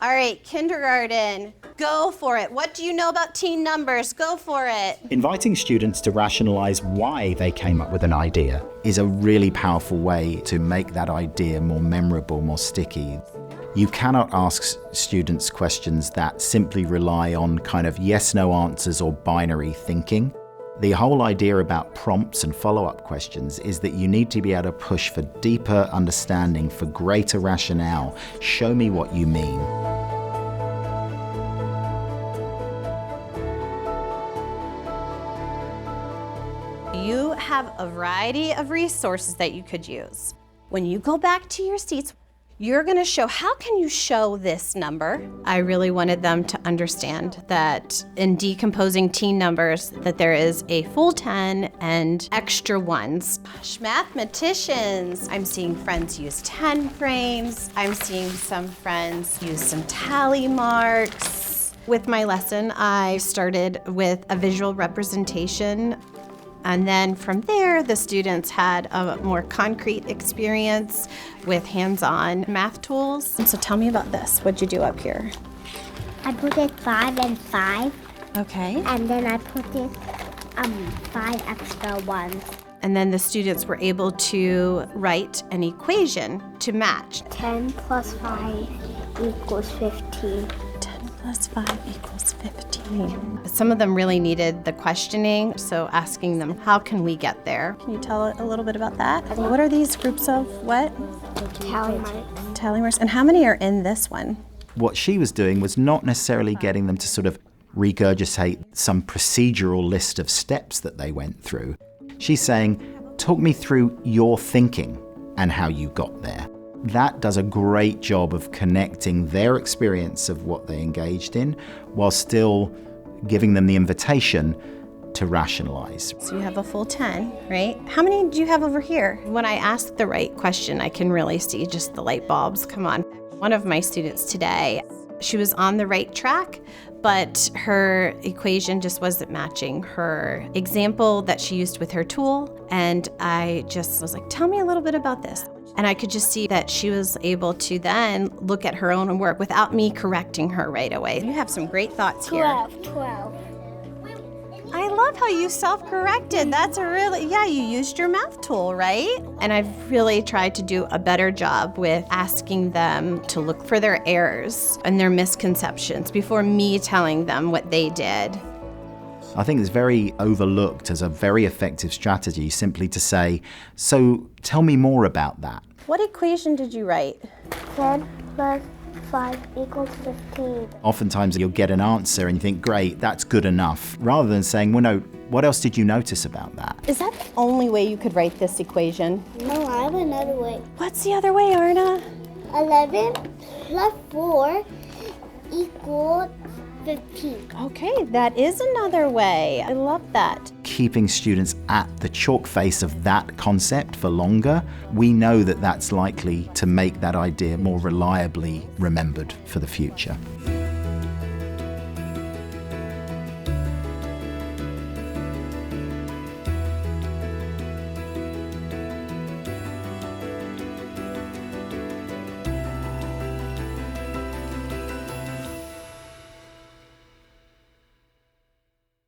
All right, kindergarten, go for it. What do you know about teen numbers? Go for it. Inviting students to rationalize why they came up with an idea is a really powerful way to make that idea more memorable, more sticky. You cannot ask students questions that simply rely on kind of yes-no answers or binary thinking. The whole idea about prompts and follow-up questions is that you need to be able to push for deeper understanding, for greater rationale. Show me what you mean. You have a variety of resources that you could use. When you go back to your seats, you're going to show, how can you show this number? I really wanted them to understand that in decomposing teen numbers, that there is a full 10 and extra ones. Gosh, mathematicians. I'm seeing friends use 10 frames. I'm seeing some friends use some tally marks. With my lesson, I started with a visual representation. And then from there, the students had a more concrete experience with hands-on math tools. And so tell me about this. What'd you do up here? I put it 5 and 5. Okay. And then I put it 5 extra ones. And then the students were able to write an equation to match. 10 plus 5 equals 15. 10 plus 5 equals 15. Some of them really needed the questioning, so asking them, how can we get there? Can you tell a little bit about that? What are these groups of what? Tally marks. Tally marks. And how many are in this one? What she was doing was not necessarily getting them to sort of regurgitate some procedural list of steps that they went through. She's saying, talk me through your thinking and how you got there. That does a great job of connecting their experience of what they engaged in while still giving them the invitation to rationalize. So you have a full 10, right? How many do you have over here? When I ask the right question, I can really see just the light bulbs come on. One of my students today, she was on the right track, but her equation just wasn't matching her example that she used with her tool. And I just was like, tell me a little bit about this. And I could just see that she was able to then look at her own work without me correcting her right away. You have some great thoughts here. 12. I love how you self-corrected. That's a really, you used your math tool, right? And I've really tried to do a better job with asking them to look for their errors and their misconceptions before me telling them what they did. I think it's very overlooked as a very effective strategy simply to say, so tell me more about that. What equation did you write? 10 plus 5 equals 15. Oftentimes you'll get an answer and you think, great, that's good enough, rather than saying, well, no, what else did you notice about that? Is that the only way you could write this equation? No, I have another way. What's the other way, Arna? 11 plus 4 equals 15. Okay, that is another way. I love that. Keeping students at the chalk face of that concept for longer, we know that that's likely to make that idea more reliably remembered for the future.